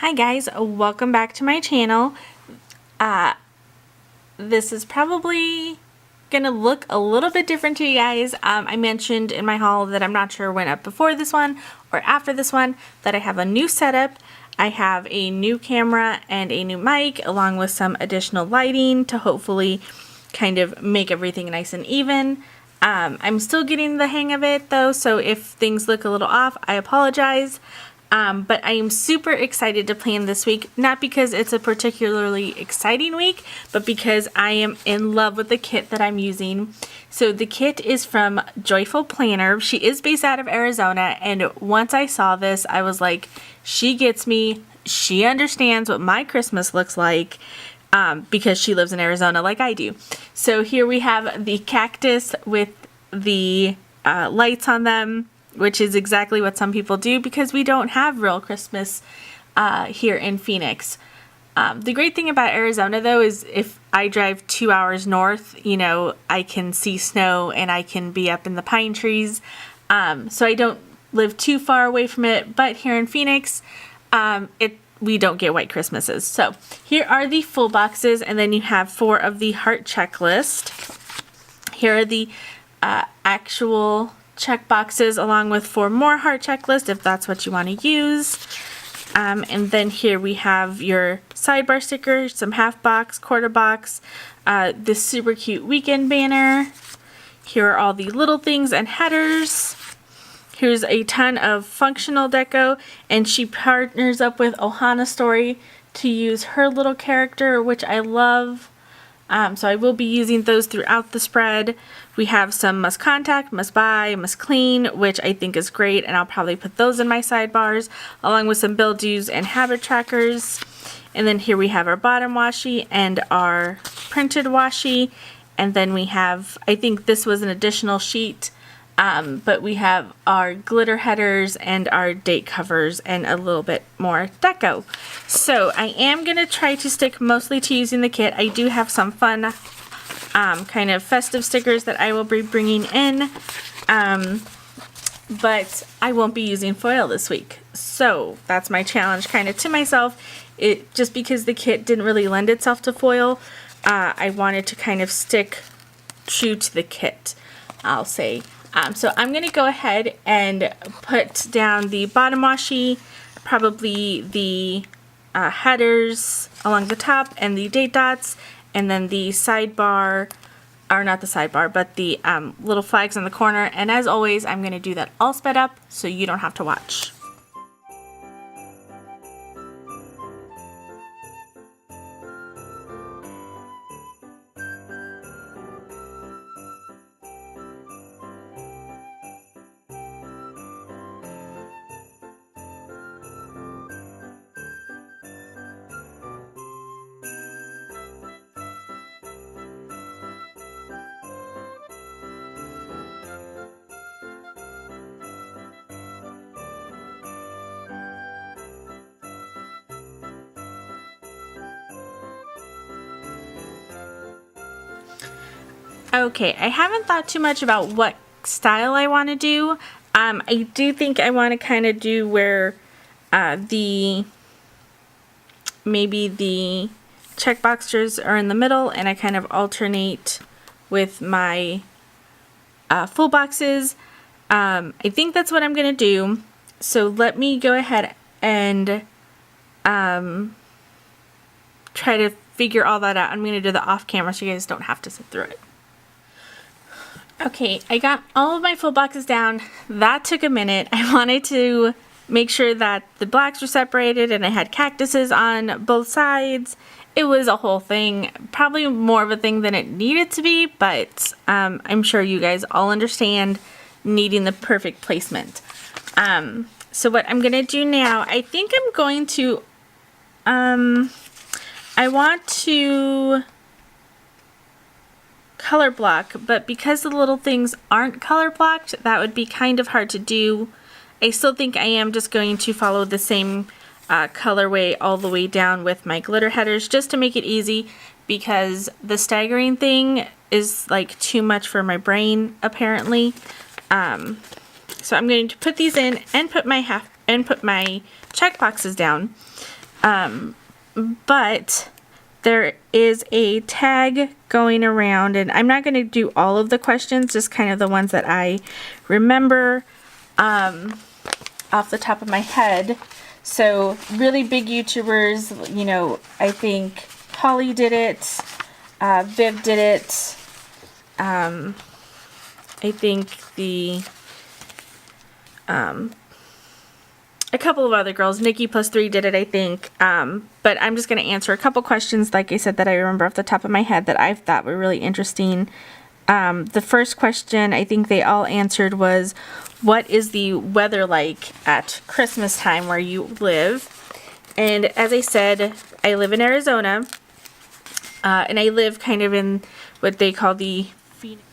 Hi guys, welcome back to my channel. This is probably gonna look a little bit different to you guys. I mentioned in my haul that I'm not sure when up before this one or after this one that I have a new setup. I have a new camera and a new mic along with some additional lighting to hopefully kind of make everything nice and even. I'm still getting the hang of it though, so if things look a little off, I apologize. But I am super excited to plan this week, not because it's a particularly exciting week, but because I am in love with the kit that I'm using. So the kit is from Joyful Planner. She is based out of Arizona, and once I saw this, I was like, she gets me. She understands what my Christmas looks like, because she lives in Arizona like I do. So here we have the cactus with the lights on them, which is exactly what some people do because we don't have real Christmas here in Phoenix. The great thing about Arizona though is if I drive 2 hours north, you know, I can see snow and I can be up in the pine trees. So I don't live too far away from it, but here in Phoenix, we don't get white Christmases. So here are the full boxes, and then you have 4 of the heart checklist. Here are the actual check boxes along with 4 more heart checklist if that's what you want to use. And then here we have your sidebar sticker, some half box, quarter box, this super cute weekend banner. Here are all the little things and headers. Here's a ton of functional deco, and she partners up with Ohana Story to use her little character, which I love. So I will be using those throughout the spread. We have some must contact, must buy, must clean, which I think is great, and I'll probably put those in my sidebars, along with some build do's and habit trackers. And then here we have our bottom washi and our printed washi, and then we have, I think this was an additional sheet, but we have our glitter headers and our date covers and a little bit more deco. So I am going to try to stick mostly to using the kit. I do have some fun kind of festive stickers that I will be bringing in, but I won't be using foil this week. So that's my challenge kind of to myself. Just because the kit didn't really lend itself to foil, I wanted to kind of stick true to the kit, I'll say. So I'm going to go ahead and put down the bottom washi, probably the headers along the top and the date dots, and then the sidebar, or not the sidebar, but the little flags in the corner. And as always, I'm going to do that all sped up so you don't have to watch. Okay, I haven't thought too much about what style I want to do. I do think I want to kind of do where maybe the check boxes are in the middle, and I kind of alternate with my full boxes. I think that's what I'm going to do. So let me go ahead and try to figure all that out. I'm going to do the off camera so you guys don't have to sit through it. Okay, I got all of my full boxes down. That took a minute. I wanted to make sure that the blacks were separated and I had cactuses on both sides. It was a whole thing, probably more of a thing than it needed to be, but I'm sure you guys all understand needing the perfect placement. So what I'm gonna do now, I think I'm going to, I want to color block, but because the little things aren't color blocked, that would be kind of hard to do. I still think I am just going to follow the same colorway all the way down with my glitter headers just to make it easy, because the staggering thing is like too much for my brain apparently. So I'm going to put these in and put my check boxes down. But there is a tag going around, and I'm not going to do all of the questions, just kind of the ones that I remember off the top of my head. So really big YouTubers, you know, I think Holly did it, Viv did it, I think a couple of other girls, Nikki plus 3 did it, I think, but I'm just going to answer a couple questions, like I said, that I remember off the top of my head that I thought were really interesting. The first question I think they all answered was, what is the weather like at Christmas time where you live? And as I said, I live in Arizona, and I live kind of in what they call the Phoenix.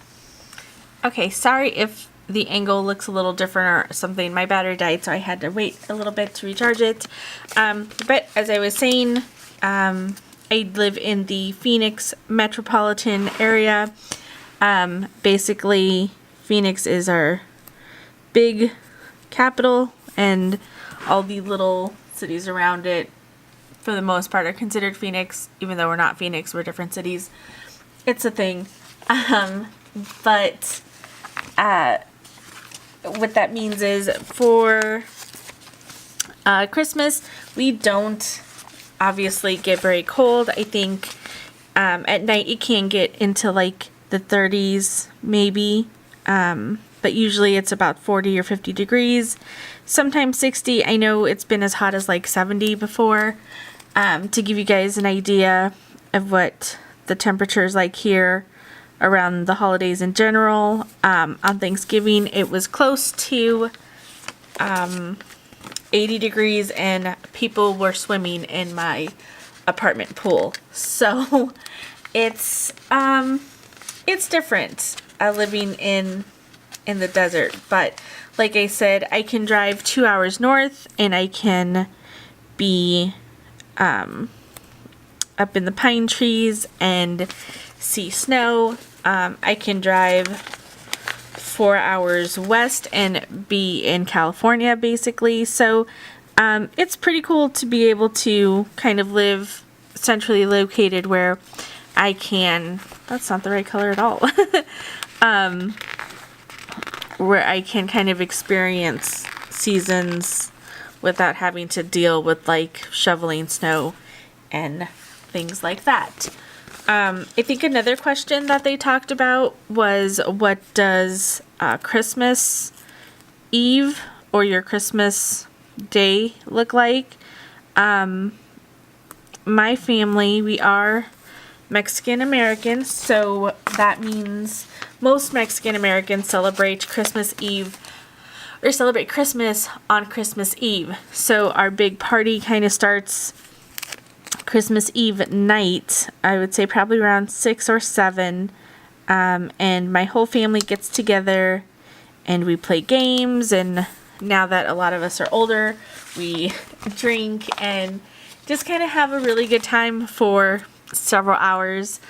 Okay, sorry if the angle looks a little different or something. My battery died, so I had to wait a little bit to recharge it. But as I was saying, I live in the Phoenix metropolitan area. Basically, Phoenix is our big capital, and all the little cities around it, for the most part, are considered Phoenix, even though we're not Phoenix, we're different cities. It's a thing. But what that means is for Christmas, we don't obviously get very cold. I think at night it can get into like the 30s maybe, but usually it's about 40 or 50 degrees, sometimes 60. I know it's been as hot as like 70 before. To give you guys an idea of what the temperature is like here around the holidays in general, on Thanksgiving it was close to 80 degrees and people were swimming in my apartment pool. So it's different living in the desert, but like I said, I can drive 2 hours north and I can be up in the pine trees and see snow. I can drive 4 hours west and be in California basically. So it's pretty cool to be able to kind of live centrally located where I can, that's not the right color at all, where I can kind of experience seasons without having to deal with like shoveling snow and things like that. I think another question that they talked about was, what does Christmas Eve or your Christmas Day look like? My family, we are Mexican Americans, so that means most Mexican Americans celebrate Christmas Eve or celebrate Christmas on Christmas Eve. So our big party kind of starts Christmas Eve night, I would say probably around 6 or 7, and my whole family gets together and we play games, and now that a lot of us are older, we drink and just kind of have a really good time for several hours,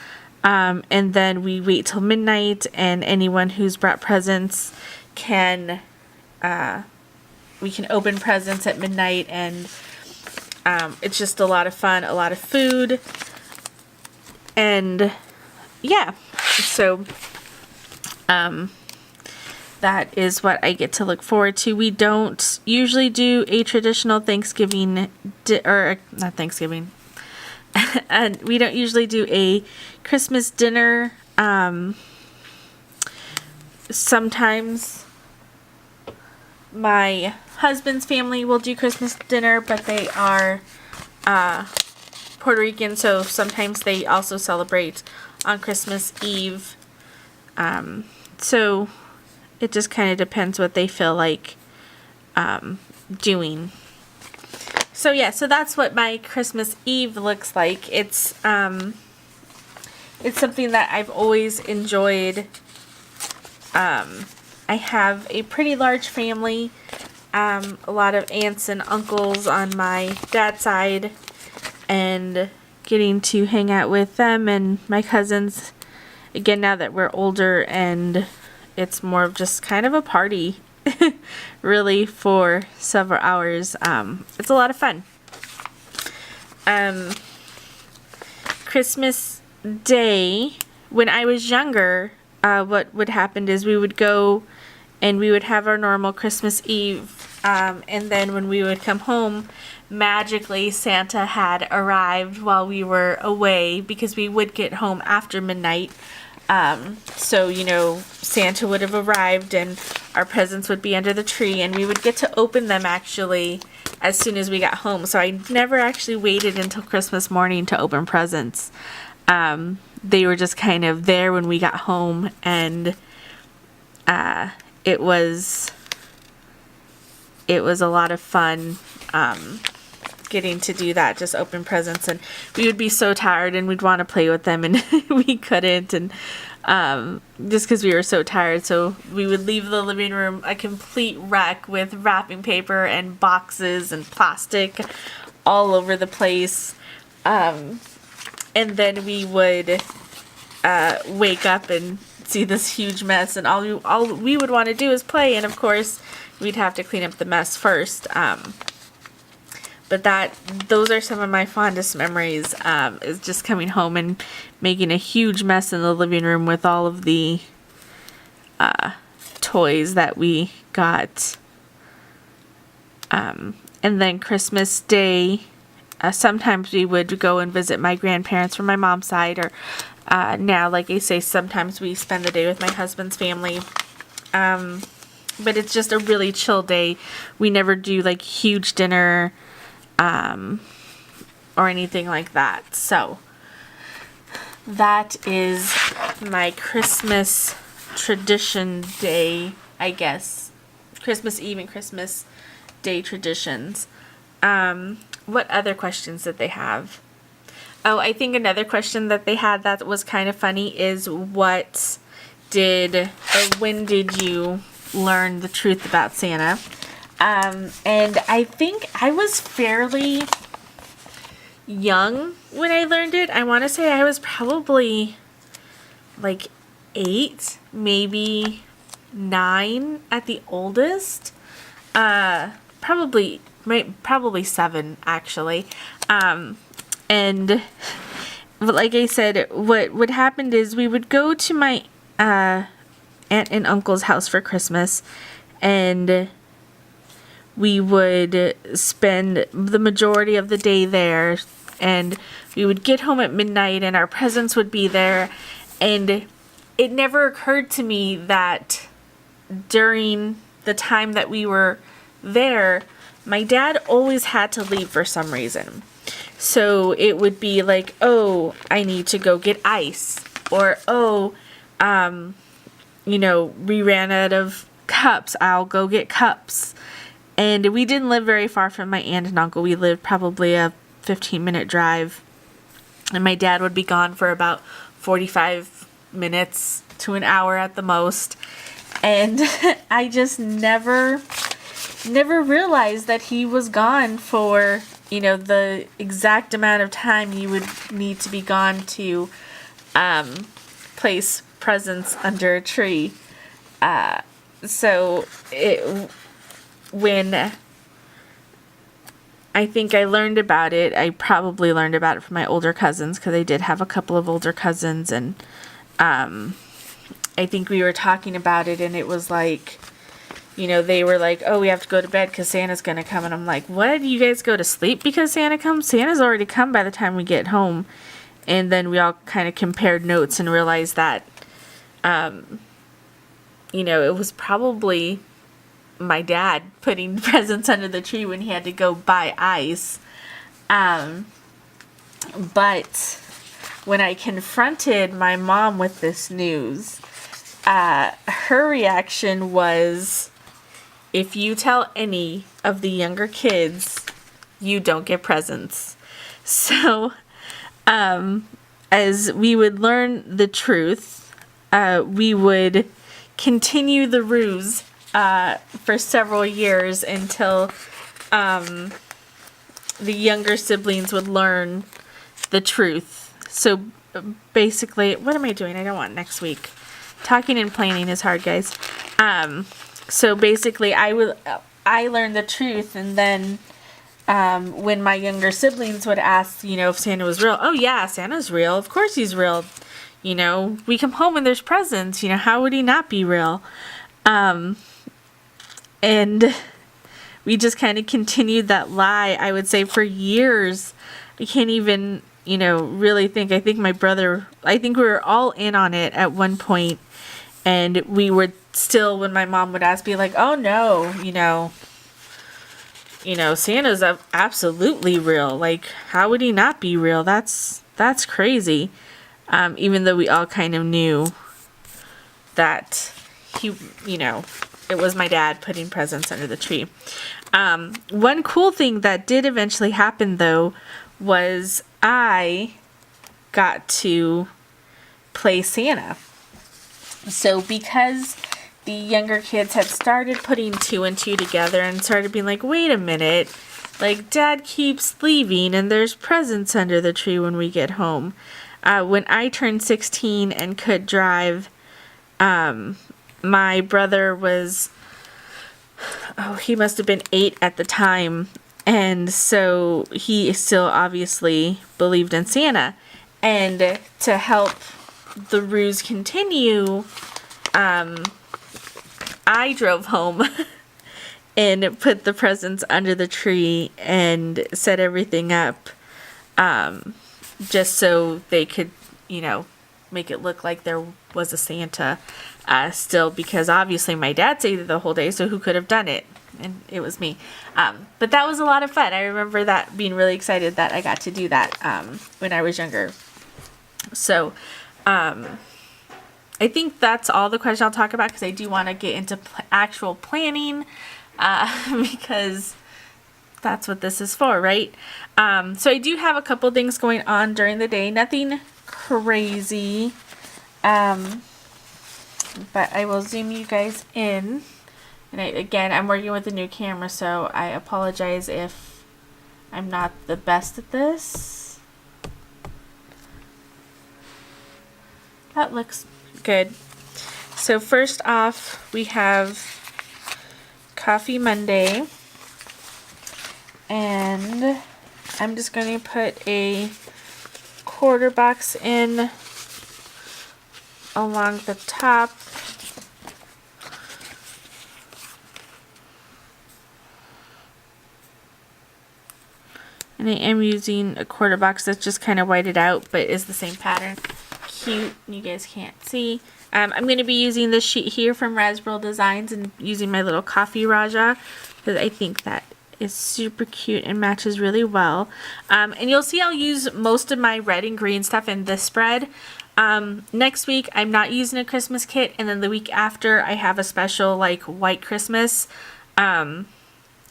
and then we wait till midnight, and anyone who's brought presents can we can open presents at midnight, and it's just a lot of fun, a lot of food, and yeah, so that is what I get to look forward to. We don't usually do a traditional Thanksgiving, or not Thanksgiving, and we don't usually do a Christmas dinner. Sometimes my husband's family will do Christmas dinner, but they are Puerto Rican, so sometimes they also celebrate on Christmas Eve. So it just kind of depends what they feel like doing. So yeah, so that's what my Christmas Eve looks like. It's something that I've always enjoyed. I have a pretty large family, a lot of aunts and uncles on my dad's side, and getting to hang out with them and my cousins, again, now that we're older, and it's more of just kind of a party, really, for several hours. It's a lot of fun. Christmas Day, when I was younger, what would happen is we would go and we would have our normal Christmas Eve, and then when we would come home, magically Santa had arrived while we were away because we would get home after midnight. So, Santa would have arrived and our presents would be under the tree and we would get to open them actually as soon as we got home. So I never actually waited until Christmas morning to open presents. They were just kind of there when we got home, and it was a lot of fun getting to do that, just open presents, and we would be so tired and we'd want to play with them and we couldn't, and just because we were so tired, so we would leave the living room a complete wreck with wrapping paper and boxes and plastic all over the place, and then we would wake up and see this huge mess, and all we would want to do is play, and of course we'd have to clean up the mess first. But those are some of my fondest memories, is just coming home and making a huge mess in the living room with all of the toys that we got. And then Christmas Day, sometimes we would go and visit my grandparents from my mom's side, or now, like I say, sometimes we spend the day with my husband's family. But it's just a really chill day. We never do like huge dinner or anything like that. So that is my Christmas tradition day, I guess. Christmas Eve and Christmas Day traditions. What other questions did they have? Oh, I think another question that they had that was kind of funny is when did you learn the truth about Santa? And I think I was fairly young when I learned it. I want to say I was probably like 8, maybe 9 at the oldest. Probably 7 actually. And like I said, what happened is we would go to my aunt and uncle's house for Christmas, and we would spend the majority of the day there, and we would get home at midnight and our presents would be there, and it never occurred to me that during the time that we were there, my dad always had to leave for some reason. So it would be like, oh, I need to go get ice, or we ran out of cups, I'll go get cups. And we didn't live very far from my aunt and uncle. We lived probably a 15-minute drive. And my dad would be gone for about 45 minutes to an hour at the most. And I just never realized that he was gone for, the exact amount of time you would need to be gone to place presents under a tree. When I think I learned about it, I probably learned about it from my older cousins, because I did have a couple of older cousins, and I think we were talking about it, and it was like, they were like, oh, we have to go to bed because Santa's going to come, and I'm like, what? You guys go to sleep because Santa comes? Santa's already come by the time we get home. And then we all kind of compared notes and realized that, it was probably my dad putting presents under the tree when he had to go buy ice. But when I confronted my mom with this news, her reaction was, if you tell any of the younger kids, you don't get presents. So, as we would learn the truth, we would continue the ruse for several years until the younger siblings would learn the truth. So basically, what am I doing? I don't want next week. Talking and planning is hard, guys. So basically, I learned the truth, and then when my younger siblings would ask, if Santa was real. Oh yeah, Santa's real. Of course he's real. We come home and there's presents. How would he not be real? And we just kind of continued that lie, I would say, for years. I can't even, really think. I think we were all in on it at one point. And we were still, when my mom would ask, be like, oh no, Santa's absolutely real. Like, how would he not be real? That's crazy. Even though we all kind of knew that he, it was my dad putting presents under the tree. One cool thing that did eventually happen, though, was I got to play Santa. So because the younger kids had started putting 2 and 2 together and started being like, wait a minute, like Dad keeps leaving and there's presents under the tree when we get home. When I turned 16 and could drive, my brother was, he must have been 8 at the time. And so he still obviously believed in Santa. And to help the ruse continue, I drove home and put the presents under the tree and set everything up, just so they could, make it look like there was a Santa still, because obviously my dad stayed there the whole day, so who could have done it? And it was me. But that was a lot of fun. I remember that being really excited that I got to do that when I was younger. So, I think that's all the questions I'll talk about, because I do want to get into actual planning, because that's what this is for, right? So I do have a couple things going on during the day. Nothing crazy. But I will zoom you guys in. And again, I'm working with a new camera, so I apologize if I'm not the best at this. That looks good. So first off, we have Coffee Monday. And I'm just going to put a quarter box in along the top. And I am using a quarter box that's just kind of whited out, but is the same pattern. Cute. You guys can't see. I'm going to be using this sheet here from Raspberry Designs and using my little coffee Raja, because I think that is super cute and matches really well. And you'll see I'll use most of my red and green stuff in this spread. Next week I'm not using a Christmas kit, and then the week after I have a special like white Christmas.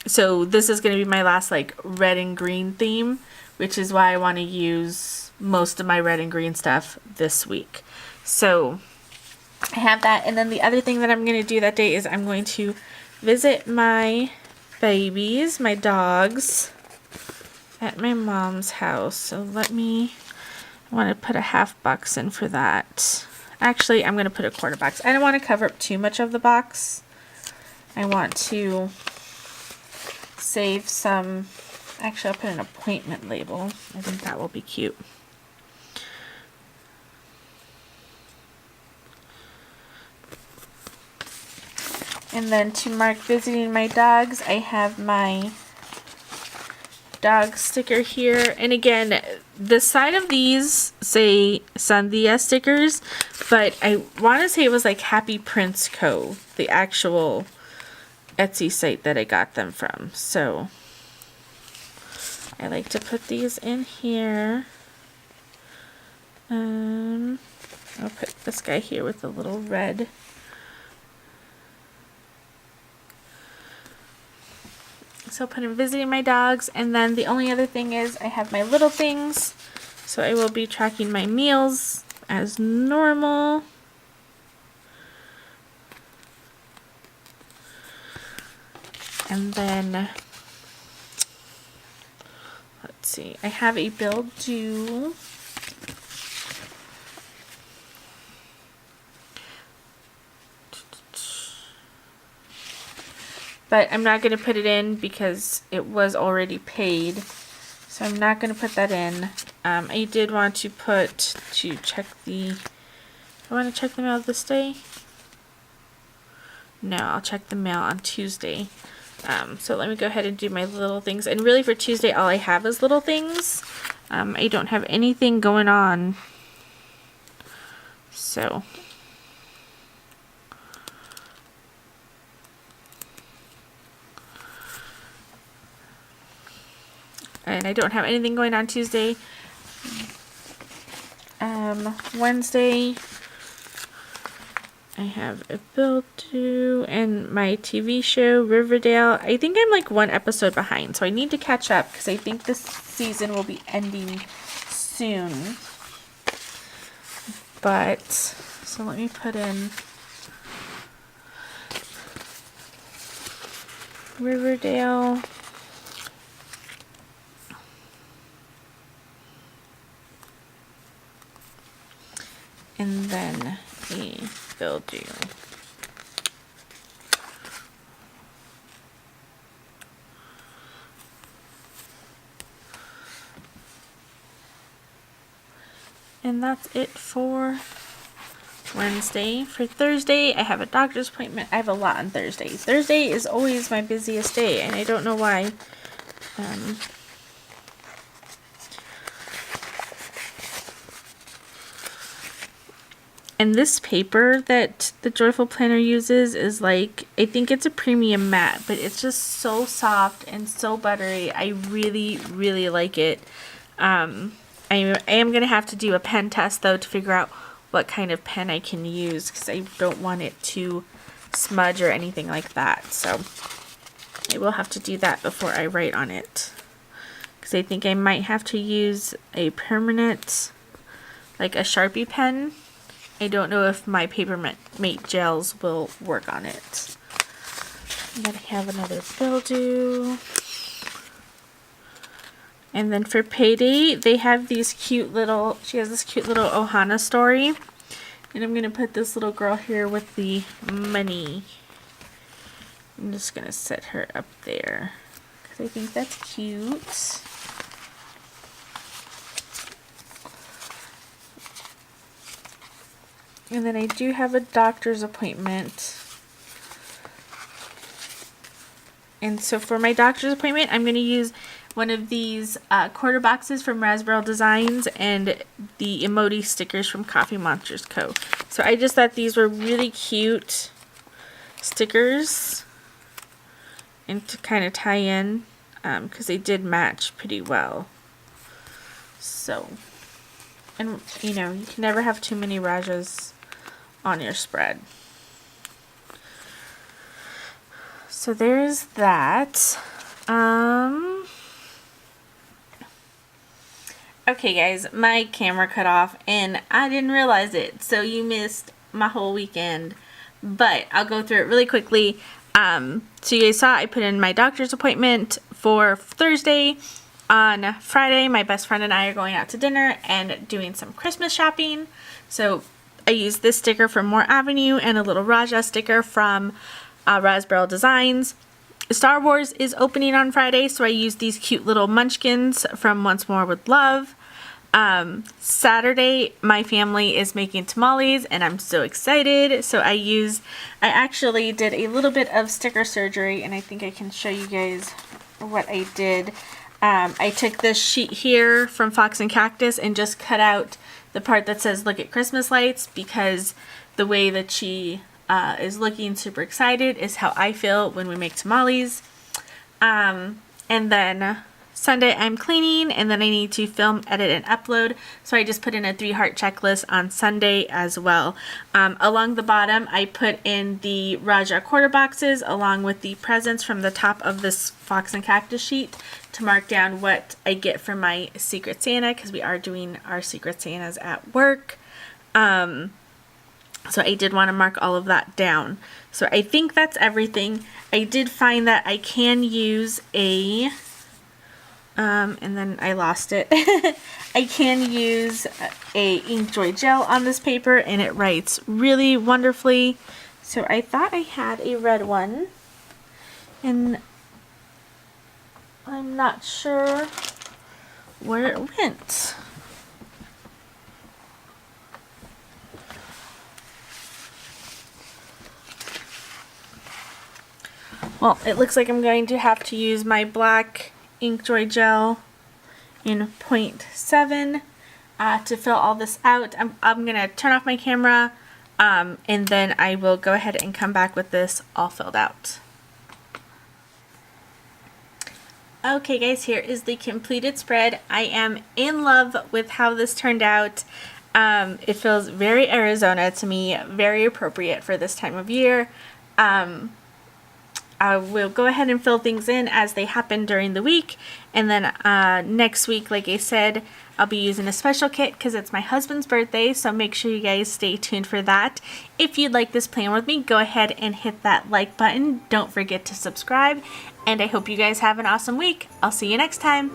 So this is going to be my last like red and green theme, which is why I want to use most of my red and green stuff this week. So I have that, and then the other thing that I'm going to do that day is I'm going to visit my babies, my dogs, at my mom's house. So I want to put a half box in for that. Actually, I'm going to put a quarter box. I don't want to cover up too much of the box. I want to save some. Actually, I'll put an appointment label. I think that will be cute. And then to mark visiting my dogs, I have my dog sticker here. And again, the side of these say Sandia stickers, but I want to say it was like Happy Prince Co., the actual Etsy site that I got them from. So I like to put these in here. I'll put this guy here with the little red. So put in visiting my dogs, and then the only other thing is I have my little things. So I will be tracking my meals as normal. And then, let's see, I have a bill due. but I'm not going to put it in because it was already paid. So I'm not going to put that in. I did want to check the, I want to check the mail this day. No, I'll check the mail on Tuesday. So let me go ahead and do my little things. And really for Tuesday, all I have is little things. I don't have anything going on. So. And I don't have anything going on Tuesday. Wednesday, I have a bill due and my TV show, Riverdale. I think I'm like one episode behind, so I need to catch up because I think this season will be ending soon. But, so let me put in Riverdale. And then a bill due. And that's it for Wednesday. For Thursday, I have a doctor's appointment. I have a lot on Thursday. Thursday is always my busiest day, and I don't know why. And this paper that the Joyful Planner uses is like, I think it's a premium matte, but it's just so soft and so buttery. I really, really like it. I am going to have to do a pen test though to figure out what kind of pen I can use because I don't want it to smudge or anything like that. So I will have to do that before I write on it. Because I think I might have to use a permanent, like a Sharpie pen. I don't know if my Papermate gels will work on it. And then I have another bill due. And then for payday, they have these cute little, she has this cute little Ohana story. And I'm going to put this little girl here with the money. I'm just going to set her up there because I think that's cute. And then I do have a doctor's appointment. And so for my doctor's appointment, I'm going to use one of these quarter boxes from Raspberry Designs and the emoji stickers from Coffee Monsters Co. So I just thought these were really cute stickers and to kind of tie in because they did match pretty well. So, and you know, you can never have too many Rajas on your spread. So there's that. Okay guys, my camera cut off and I didn't realize it, so you missed my whole weekend, but I'll go through it really quickly. So you guys saw I put in my doctor's appointment for Thursday. On Friday, my best friend and I are going out to dinner and doing some Christmas shopping. So I used this sticker from Moore Avenue and a little Raja sticker from Raspberry Designs. Star Wars is opening on Friday, so I used these cute little munchkins from Once More with Love. Saturday, my family is making tamales, and I'm so excited. So I actually did a little bit of sticker surgery, and I think I can show you guys what I did. I took this sheet here from Fox and Cactus and just cut out the part that says "Look at Christmas lights," because the way that she is looking super excited is how I feel when we make tamales. And then Sunday I'm cleaning, and then I need to film, edit, and upload. So I just put in a 3-heart checklist on Sunday as well. Along the bottom, I put in the Raja quarter boxes along with the presents from the top of this Fox and Cactus sheet to mark down what I get from my Secret Santa, because we are doing our Secret Santas at work. So I did want to mark all of that down. So I think that's everything. I did find that I can use a, and then I lost it. I can use a Inkjoy gel on this paper, and it writes really wonderfully. So I thought I had a red one And I'm not sure where it went. Well, it looks like I'm going to have to use my black Inkjoy gel in 0.7 to fill all this out. I'm going to turn off my camera and then I will go ahead and come back with this all filled out. Okay guys, here is the completed spread. I am in love with how this turned out. It feels very Arizona to me, very appropriate for this time of year. I will go ahead and fill things in as they happen during the week, and then next week, like I said, I'll be using a special kit because it's my husband's birthday, so make sure you guys stay tuned for that. If you'd like this plan with me, go ahead and hit that like button. Don't forget to subscribe, and I hope you guys have an awesome week. I'll see you next time.